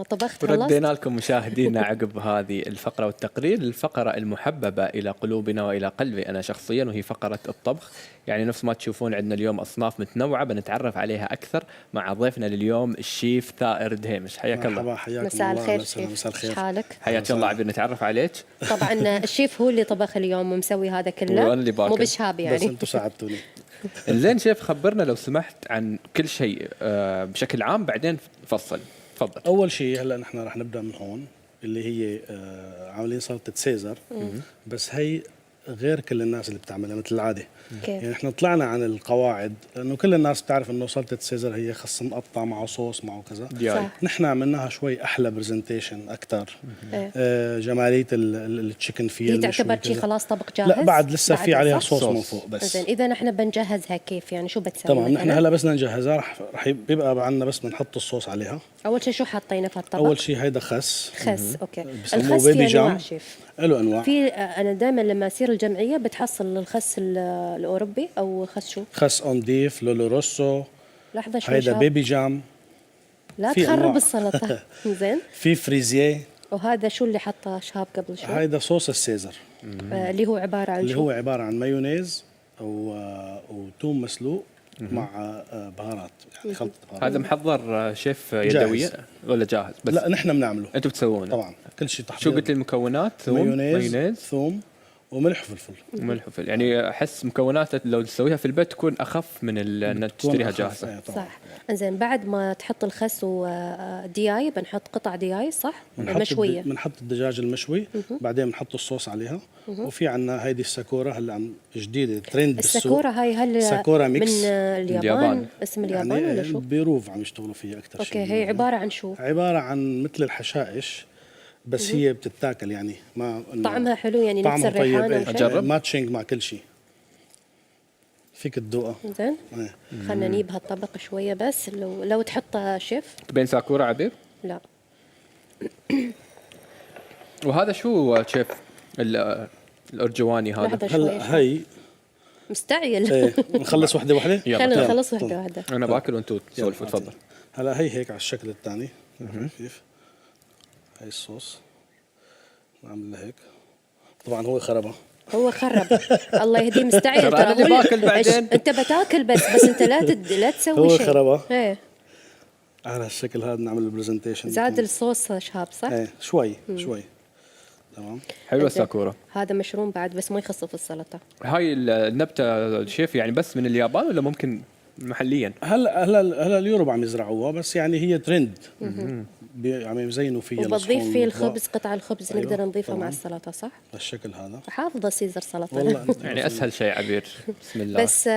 طبخت وردينا خلصت. لكم مشاهدينا عقب هذه الفقرة والتقرير، الفقرة المحببة إلى قلوبنا وإلى قلبي أنا شخصيا، وهي فقرة الطبخ. يعني نفس ما تشوفون عندنا اليوم أصناف متنوعة بنتعرف عليها أكثر مع ضيفنا لليوم الشيف ثائر دهيمش. حياك الله. مرحبا، حياكم مساء الله. الخير مساء شيف، الخير. ايش حالك؟ حياك الله عبير، نتعرف عليك. طبعا الشيف هو اللي طبخ اليوم ومسوي هذا كله، وأنا اللي باكل. مو بشهاب بس يعني. انتم ساعدتوني. إنزين شيف، خبرنا لو سمحت عن كل شيء بشكل عام، بعدين فصل تفضل. اول شيء هلا نحن رح نبدا من هون، اللي هي عاملين سلطه سيزر. بس هي غير كل الناس اللي بتعملها مثل العاده. كيف؟ يعني احنا طلعنا عن القواعد، لانه كل الناس بتعرف انه سلطه سيزر هي خس مقطع معه صوص معه كذا. دياي. صح. نحن عملناها شوي احلى برزنتيشن اكثر. إيه. جماليه التشيكن فيه هي المشوي تعتبر شي كذا. خلاص طبق جاهز؟ لا، بعد لسه في عليها صح؟ صوص من صوص. فوق بس. زين، اذا نحن بنجهزها كيف يعني؟ شو بتسوي تمام، نحن مثلاً؟ هلا بس بدنا نجهزها، رح بيبقى عندنا بس بنحط الصوص عليها. اول شيء شو حاطينه في الطبق؟ اول شيء هيدا خس. خس. اوكي. بسموه الخس بيبي في انواع جام. شيف. له انواع. في انا دائما لما اصير الجمعيه بتحصل الخس الاوروبي او خس شو؟ خس اونديف، لولو روسو. لحظه شوي هيدا شاب. بيبي جام. لا في تخرب أنواع. السلطه. زين. في فريزيه. وهذا شو اللي حطه شهاب قبل شوي؟ هيدا صوص السيزر، اللي هو عباره عن اللي شو؟ هو عباره عن مايونيز وتوم مسلوق مع بهارات، يعني خلطه بهارات. هذا محضر شيف يدويا ولا جاهز؟ بس لا، نحن بنعمله أنتم بتسوونه طبعا، كل شيء تحضير. شو قلت لي المكونات؟ ثوم، مايونيز، ثوم وملح وفلفل. وملح وفلفل. يعني احس مكوناتها لو تسويها في البيت تكون اخف من انك تشتريها جاهزه. إيه طبعاً. صح. انزين، بعد ما تحط الخس ودياي بنحط قطع دياي صح؟ مشويه. بنحط الدجاج المشوي، بعدين بنحط الصوص عليها. وفي عنا هيدي الساكورا هلا عم جديده ترند بالسوق. الساكورا هاي هل ساكورا ميكس. من اليابان؟ اسم اليابان يعني ولا شو؟ بيروف عم يشتغلوا فيها اكثر شيء. اوكي، هي عباره عن شو؟ عباره عن مثل الحشائش، بس هي بتتاكل يعني ما طعمها حلو يعني نفس طعمها طيب. الريحان او إيه. شيء؟ أجرب. ماتشنج مع كل شيء، فيك تذوقها. زين، إيه. خلنا نجيب هالطبق شويه بس. لو تحطها شيف. بين ساكورا عبير. لا، وهذا شو شيف الارجواني هذا؟ لحظة شوي. هلا هي مستعجل. ايه نخلص وحده وحده. يلا. خلينا نخلص واحده واحده. انا باكل وانتم تسولفوا. تفضل. هلا هي هيك على الشكل الثاني كيف. هي الصوص نعمل هيك. طبعا هو خربها. هو خرب. الله يهديه، مستعجل. ترى أنا اللي هو باكل بعدين. انت بتاكل بس انت لا تسوي هو شيء. خربها. ايه. على الشكل هذا نعمل البرزنتيشن. زاد الصوص شهاب صح؟ ايه شوي شوي. تمام. حلوه الساكورا. هذا مشروم بعد بس ما يخصه في السلطه. هاي النبته الشيف يعني بس من اليابان ولا ممكن محليا؟ هلا اليوروب عم يزرعوها، بس يعني هي ترند. عم يزينوا فيها. وبضيف فيه الخبز، قطع الخبز أيوة، نقدر نضيفها مع طبعاً. السلطه صح؟ بالشكل هذا. حافظه سيزر سلطه. والله يعني اسهل شيء عبير. بسم الله. بس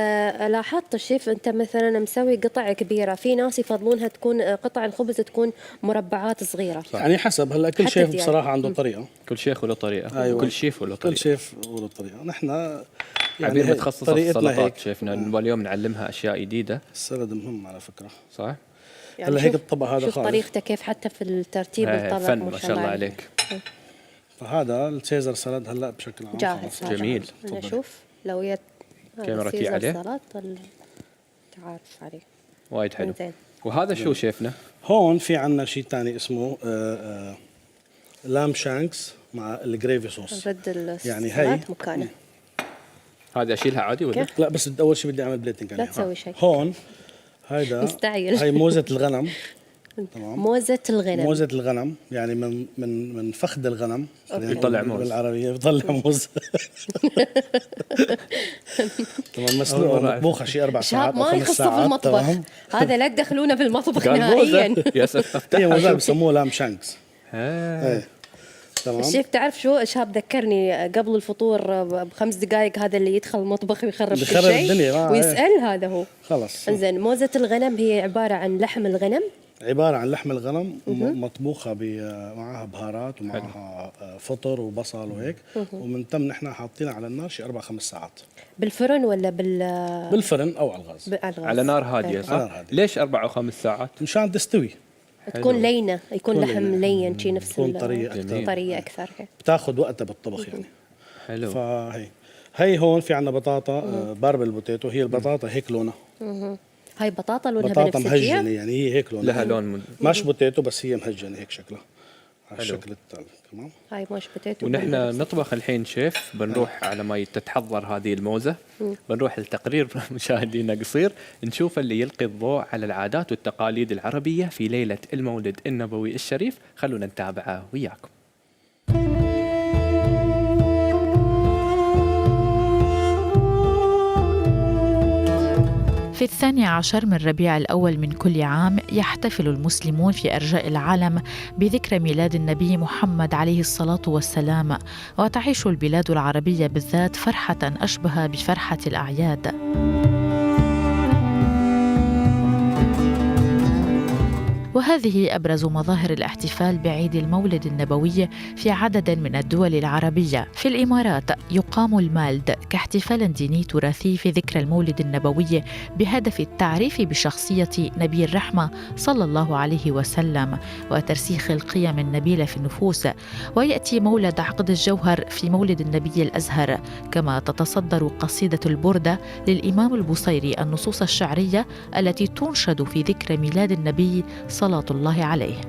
لاحظت الشيف انت مثلا مسوي قطع كبيره، في ناس يفضلونها تكون قطع الخبز تكون مربعات صغيره. يعني حسب، هلا كل حتى شيف الدياي. بصراحه عنده طريقه. كل شيخ وله طريقه. أيوة. كل شيف وله طريقه. كل شيف وله طريقه. نحن يعني عبير هي متخصصه في طريقتنا السلطات هيك. شيفنا، واليوم نعلمها اشياء جديده. السلد مهم على فكره. صح. يعني هلا هيك شوف- الطبق هذا شوف خالص. طريقته كيف حتى في الترتيب الطبق. فن ما شاء الله عليك. فهذا السيزر سلد هلا بشكل عام جاهز. خلاص. هذا. جميل. انا اشوف لو يت كاميرتي سيزر عليه. سلطة تعرف عليه. وايد حلو. زين. وهذا شو شيفنا؟ هون في عنا شيء ثاني اسمه لام شانكس مع الجريفي صوص. نرد يعني هي السلطة مكانه. هذا اشيلها عادي ولا؟ كيف؟ لا، بس اول شيء بدي اعمل بليتنج عليها. تسوي شيء. هون هيدا مستعجل. هي موزة الغنم. تمام. موزة الغنم. موزة الغنم يعني من فخذ الغنم. خلينا يطلع نقول موز. بالعربية بيطلع موز. تمام. أول مسلوقة مرة أعرف. مطبوخة شيء 4 ساعات شاب أو ما 5 يخصه في ساعات. المطبخ. تمام. هذا لا تدخلونه في المطبخ قال نهائيا. موزة. يا ساتر هي افتحها موزة شوف. بسموها لام شانكس. آه. ايه. تمام. الشيف تعرف شو شاب ذكرني قبل الفطور ب5 دقائق، هذا اللي يدخل المطبخ ويخرب كل بيخرب شيء الدنيا. ويسأل هذا هو. خلص. انزين، موزة الغنم هي عبارة عن لحم الغنم. عبارة عن لحم الغنم مطبوخة معها بهارات ومعها فطر وبصل وهيك. ومن تم نحن حاطينها على النار شي 4-5 ساعات. بالفرن ولا بالفرن أو على الغاز. على الغاز؟ على نار هاديه إيه. على صح؟ نار هادية. ليش 4 أو 5 ساعات؟ مشان تستوي. تكون لينة، يكون تكون لحم لينة. لين شي نفس تكون طرية أكثر. طرية أكثر. بتاخذ وقتها بالطبخ يعني. حلو. فهي هون في عنا بطاطا باربل بوتيتو. هي البطاطا هيك لونها. هاي بطاطا لونها بطاطا بنفسجية. مهجنه، يعني هي هيك لونها، لها لون ماش بوتيتو بس هي مهجنه هيك شكلها على حلو. الشكل التالي. تمام. هاي ماش بوتيتو. ونحن نطبخ الحين شيف. بنروح على ما تتحضر هذه الموزة، بنروح لتقرير مشاهدينا قصير نشوف اللي يلقي الضوء على العادات والتقاليد العربية في ليلة المولد النبوي الشريف. خلونا نتابعه وياكم. في 12 من ربيع الأول من كل عام يحتفل المسلمون في أرجاء العالم بذكرى ميلاد النبي محمد عليه الصلاة والسلام، وتعيش البلاد العربية بالذات فرحة أشبه بفرحة الأعياد. وهذه أبرز مظاهر الاحتفال بعيد المولد النبوي في عدد من الدول العربية. في الإمارات يقام المالد كاحتفال ديني تراثي في ذكرى المولد النبوي بهدف التعريف بشخصية نبي الرحمة صلى الله عليه وسلم وترسيخ القيم النبيلة في النفوس. ويأتي مولد عقد الجوهر في مولد النبي الأزهر، كما تتصدر قصيدة البردة للإمام البصيري النصوص الشعرية التي تنشد في ذكرى ميلاد النبي صلى الله عليه.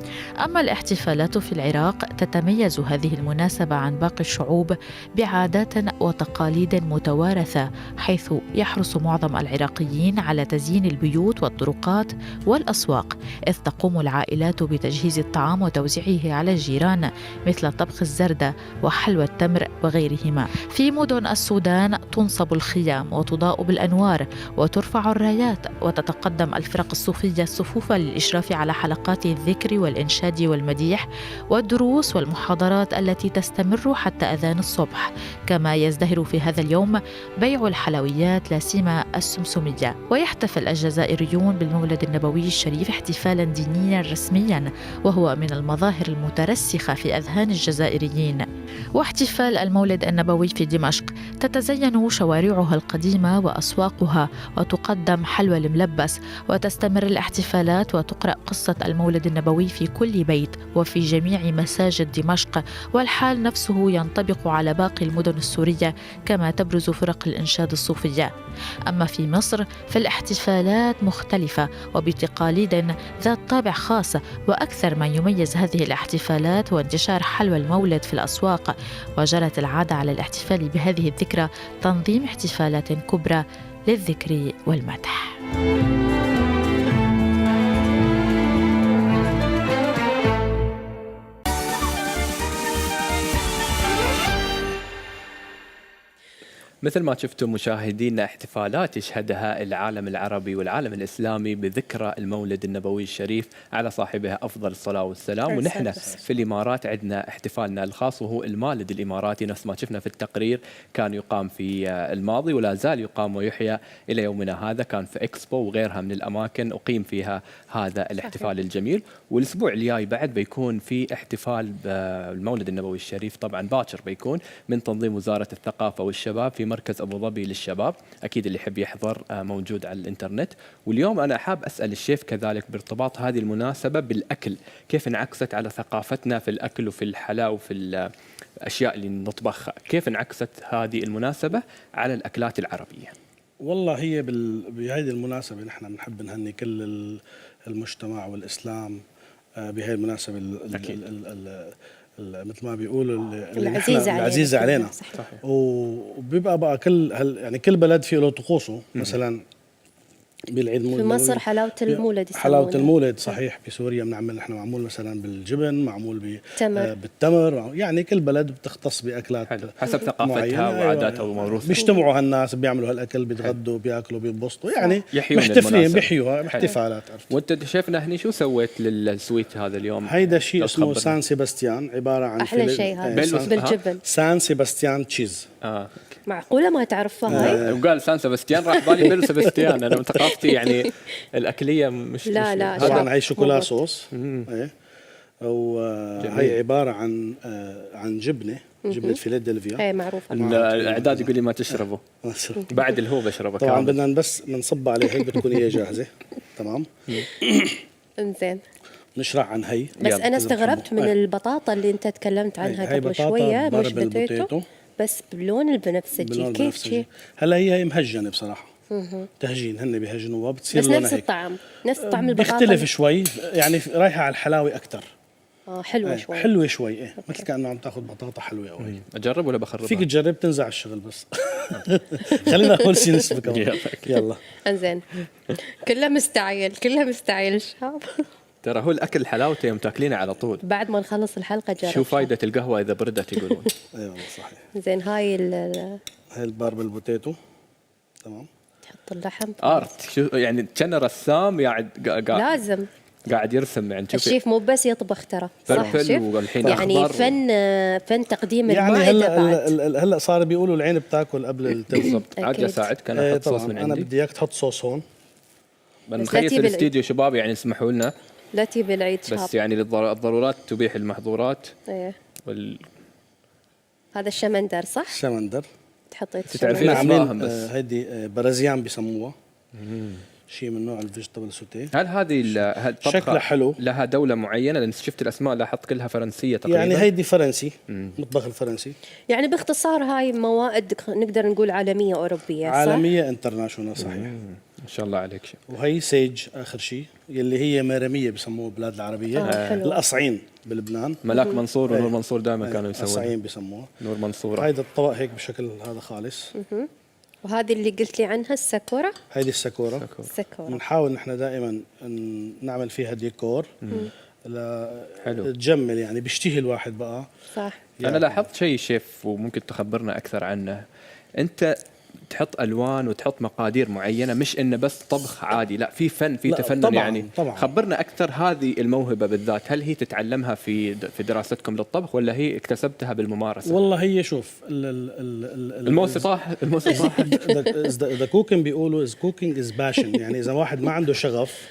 أما الاحتفالات في العراق تتميز هذه المناسبة عن باقي الشعوب بعادات وتقاليد متوارثة، حيث يحرص معظم العراقيين على تزيين البيوت والطرقات والأسواق، إذ تقوم العائلات بتجهيز الطعام وتوزيعه على الجيران مثل طبخ الزردة وحلوى التمر وغيرهما. في مدن السودان تنصب الخيام وتضاء بالأنوار وترفع الرايات، وتتقدم الفرق الصوفية الصفوف للإشراف على حلقات الذكر والإنشاد والمديح والدروس والمحاضرات التي تستمر حتى أذان الصبح. كما يزدهر في هذا اليوم بيع الحلويات لا سيما السمسمية. ويحتفل الجزائريون بالمولد النبوي الشريف احتفالا دينيا رسميا، وهو من المظاهر المترسخة في أذهان الجزائريين. واحتفال المولد النبوي في دمشق تتزين شوارعها القديمة وأسواقها، وتقدم حلوى الملبس، وتستمر الاحتفالات وتقرأ قصة المولد النبوي في كل بيت وفي جميع مساجد دمشق، والحال نفسه ينطبق على باقي المدن السورية، كما تبرز فرق الإنشاد الصوفية. أما في مصر فالاحتفالات مختلفة وبتقاليد ذات طابع خاص، وأكثر ما يميز هذه الاحتفالات هو انتشار حلوى المولد في الأسواق. وجرت العادة على الاحتفال بهذه الذكرى تنظيم احتفالات كبرى للذكر والمدح. مثل ما شفتم مشاهدينا، احتفالات يشهدها العالم العربي والعالم الإسلامي بذكرى المولد النبوي الشريف على صاحبها أفضل الصلاة والسلام. ونحن في الإمارات عندنا احتفالنا الخاص، وهو المالد الإماراتي. نفس ما شفنا في التقرير كان يقام في الماضي ولا زال يقام ويحيى إلى يومنا هذا. كان في إكسبو وغيرها من الأماكن أقيم فيها هذا الاحتفال الجميل. والأسبوع الجاي بعد بيكون في احتفال بالمولد النبوي الشريف، طبعا باكر بيكون من تنظيم وزارة الثقافة والشباب في مركز أبو ظبي للشباب. أكيد اللي يحب يحضر موجود على الإنترنت. واليوم أنا حاب أسأل الشيف كذلك بارتباط هذه المناسبة بالأكل، كيف انعكست على ثقافتنا في الأكل وفي الحلا وفي الأشياء اللي نطبخها؟ كيف انعكست هذه المناسبة على الأكلات العربية؟ والله هي بهذه المناسبة نحن بنحب نهني كل المجتمع والإسلام بهذه المناسبة مثل ما بيقولوا العزيزة علينا. وبيبقى بقى كل بلد فيه له طقوسه. مثلا بالعيد في مصر حلاوة المولد، حلاوة المولد صحيح. بسوريا بنعمل نحن معمول مثلا بالجبن، معمول بالتمر. يعني كل بلد بتختص بأكلات حسب ثقافتها وعاداتها وموروثها. بيجتمعوا هالناس بيعملوا هالأكل، بيتغدوا بياكلوا بينبسطوا، يعني محتفلين بيحيوها احتفالات. وانت شايفنا هني شو سويت للسويت هذا اليوم؟ هيدا شيء اسمه سان سيباستيان، عبارة عن أحلى شيء هذا بالجبن. سان سيباستيان تشيز. معقولة ما تعرفها هاي؟ وقال سان سباستيان راح بالي بيل سباستيان. أنا ثقافتي يعني الأكلية مش لا طبعا هاي شوكولا صوص. وهي عبارة عن جبنة فيلادلفيا. اي معروفة. الإعداد يقول لي ما تشربه بعد اللي هو بشربه. طبعا بدنا بس بنصب عليه هيك بتكون هي جاهزة. تمام. انزين نشرح عن هي. بس أنا استغربت من البطاطا اللي أنت تكلمت عنها قبل شوية، مش بوتيتو بس بلون البنفسجي. كيف شيء؟ هلا هي مهجنة بصراحة. تهجين، هن بيهجنوها بتصير بس لونها نفس هيك. الطعم، نفس طعم البطاطا. بيختلف شوي، يعني رايحه على الحلاوه اكثر. حلوة شوي. حلوه شوي، ايه مثل كانه عم تاخذ بطاطا حلوه او هيك. اجرب ولا بخربها؟ فيك تجرب تنزع الشغل بس. خلينا اول شيء نسبك. يلا انزين. كلها مستعجل شاب. ترى هو الاكل حلاوته يوم تاكلينه على طول. بعد ما نخلص الحلقة جرب. شو فايدة القهوة إذا بردت يقولون. اي والله صحيح. زين هاي هاي الباربل بوتيتو، تمام. تحط اللحم. ارت، شو يعني كان رسام لازم. قاعد يرسم يعني. شوفي الشيف مو بس يطبخ ترى، صح فلفل شيف؟ والحين يعني أخضر فن تقديم يعني المائدة بعد. هلا صار بيقولوا العين بتاكل قبل التمر. بالضبط. عاد أكيد. اساعدك انا احط صوص طبعا من انا عندي. بدي اياك تحط صوص هون. بنخيس تجيب الاستديو شباب يعني يسمحوا لنا، لا تجيب العيد شاب. بس يعني الضرورات تبيح المحظورات. ايه. وال... هذا الشمندر صح؟ شمندر. تحطي تعرفين الشمندر. اسمائهم بس. هيدي برازيان بيسموها، شيء من نوع الفيجيتابل سوتيه. هل هذه الطبخة شكلها حلو. لها دولة معينة؟ لأن شفت الأسماء لاحظت كلها فرنسية تقريبا. يعني هيدي فرنسي، مطبخ الفرنسي. يعني باختصار هاي موائد نقدر نقول عالمية أوروبية صح؟ عالمية انترناشونال صحيح. ما شاء الله عليك. وهي سيج آخر شيء، يلي هي مارمية بسموها البلاد العربية. حلو. القصعين بلبنان. ملاك منصور ونور منصور دائما كانوا يسوون. القصعين بسموها. نور منصور. هيدا الطبق هيك بشكل هذا خالص. وهذه اللي قلت لي عنها الساكورا. هيدي الساكورا. الساكورا. بنحاول نحن دائما نعمل فيها ديكور حلو. تجمل، يعني بيشتهي الواحد بقى. صح. أنا لاحظت شيء شيف وممكن تخبرنا أكثر عنه. أنت تحط ألوان وتحط مقادير معينة، مش إنه بس طبخ عادي، لا في فن، في لا، تفنن طبعاً، يعني. طبعاً. خبرنا أكثر هذه الموهبة بالذات، هل هي تتعلمها في دراستكم للطبخ ولا هي اكتسبتها بالممارسة؟ والله هي شوف الموسى صح. ذا كوكينج بيقولوا از كوكينج از باشن، يعني اذا واحد ما عنده شغف،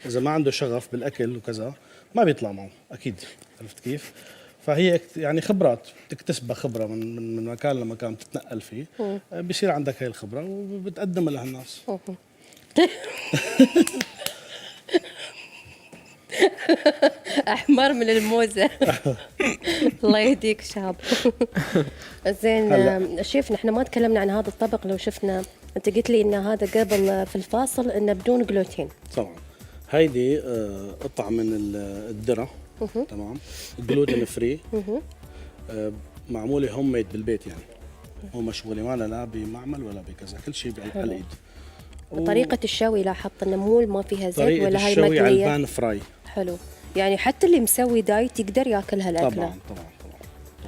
اذا ما عنده شغف بالاكل وكذا ما بيطلع معه اكيد. عرفت كيف؟ فهي يعني خبرات بتكتسبها، خبره من مكان لمكان بتتنقل فيه، بصير عندك هاي الخبره وبتقدمها لهالناس. أحمر من الموزة. الله يهديك شاب. زين شيف، نحن ما تكلمنا عن هذا الطبق. لو شفنا أنت قلت لي إن هذا قبل في الفاصل إنه بدون جلوتين. طبعا هيدي قطعه من الذره، تمام، جلوتين فري، معموله هوم ميد بالبيت، يعني هو مشغوله معنا لا بمعمل ولا بكذا، كل شيء على الايد. طريقة الشوي لاحظت إنه مو ما فيها زيت طريقة ولا هاي الشوي على مقلية. البان فراي. حلو. يعني حتى اللي مسوي دايت يقدر ياكل هالأكلة. طبعا.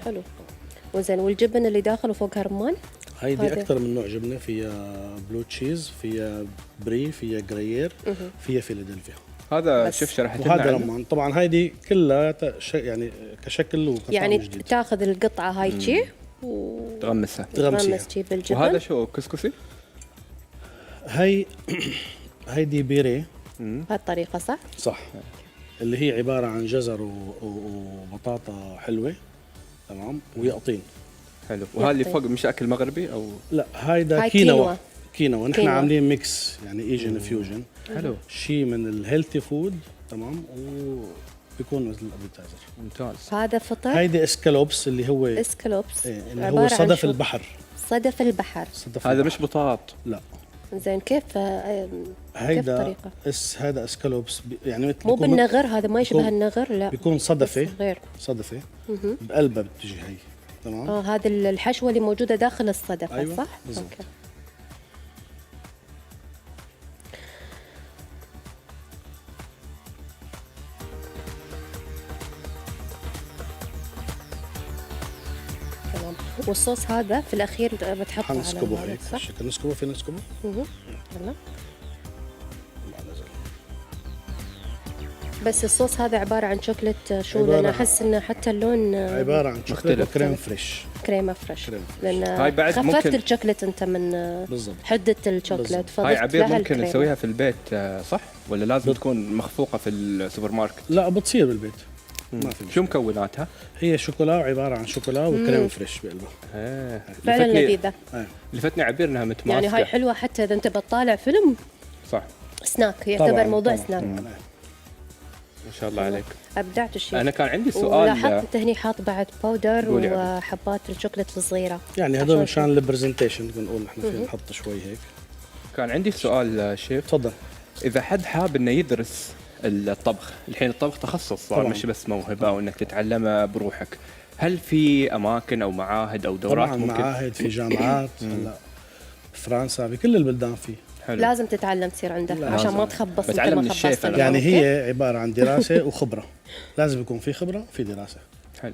حلو. وزين والجبن اللي داخل فوقها رمان. هيدي اكثر من نوع جبنه، فيها بلو تشيز، فيها بري، فيها جريير، فيها فيلادلفيا. هذا بس. شوف شرحت وهذا لنا عنه. رمان. طبعا هيدي كلها يعني كشكل وكطعم يعني جديد. تاخذ القطعة هاي شي تغمسها. تغمسيها. وتغمس شي بالجبن. وهذا شو كسكسي؟ هيدي بيري. بهالطريقة صح؟ صح. اللي هي عباره عن جزر وبطاطا حلوه، تمام، ويقطين. حلو. وهذا اللي فوق مش اكل مغربي او؟ لا هاي كينوا. كينوا. نحن عاملين ميكس، يعني ايجن فيوجن. حلو. شيء من الهيلثي فود، تمام، وبيكون مثل الابيتايزر. ممتاز. هذا فطر. هيدي اسكالوبس اللي هو اسكالوبس. اللي هو صدف البحر. صدف البحر. هذا مش بطاط. لا. زين كيف هيدا الطريقة؟ هذا اسكالوبس، يعني مثل مو بالنغر، هذا ما يشبه النغر، لا بيكون صدفه. غير صدفه بقلبها بتجي هي، تمام. هذه الحشوة اللي موجودة داخل الصدفة. أيوة، صح؟ بالضبط. أوكي. والصوص هذا في الأخير بتحطه على حنسكبه هذا، هيك صح؟ الشكل. نسكبه، فينا نسكبه. يلا. بس الصوص هذا عبارة عن شوكولات شو؟ لأن أحس إنه حتى اللون عبارة عن شوكولات وكريم فريش. كريمة فريش. لأن هاي بعد خففت ممكن الشوكولات أنت من بالضبط. حدة الشوكولات. هاي عبير ممكن نسويها في البيت صح؟ ولا لازم تكون مخفوقة في السوبر ماركت؟ لا بتصير بالبيت. ما في شو مكوناتها؟ هي شوكولا، عبارة عن شوكولا وكريم فريش بقلبها. فعلا لذيذة. لفتني عبير انها متماسكة. يعني هاي حلوة حتى إذا أنت بتطالع فيلم. صح. سناك، يعتبر موضوع طبعاً. سناك. ما شاء الله عليك. أبدعت الشيء. أنا كان عندي سؤال. ولاحظت أنت هني حاط بعد باودر وحبات الشوكولات الصغيرة. يعني هدول مشان البرزنتيشن بنقول نحن فينا نحط شوي هيك. كان عندي سؤال شيف، تفضل. اذا حد حاب انه يدرس الطبخ، الحين الطبخ تخصص صار، طبعاً. مش بس موهبه او انك تتعلمه بروحك، هل في اماكن او معاهد او دورات طبعا ممكن؟ معاهد في جامعات هلا فرنسا بكل البلدان في. حلو. لازم تتعلم تصير عندك لازم. عشان ما تخبص مثل بتعلم ما من الشيف خبصت أنا. اليوم. يعني أوكي؟ هي عباره عن دراسه وخبره، لازم يكون في خبره وفي دراسه. حلو.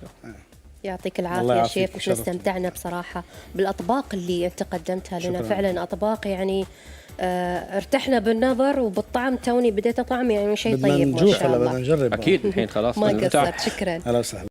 يعطيك الله العافية يعافيك شيف، احنا وشرفتنا. استمتعنا بصراحة بالأطباق اللي أنت قدمتها لنا، شكراً. فعلا أطباق يعني ارتحنا بالنظر وبالطعم، توني بديت أطعم يعني شيء بدنا طيب ما نشوف شاء هلا، الله. بدنا نجرب. اكيد الحين خلاص ما نرتاح. قصرت، شكرا. اهلا وسهلا.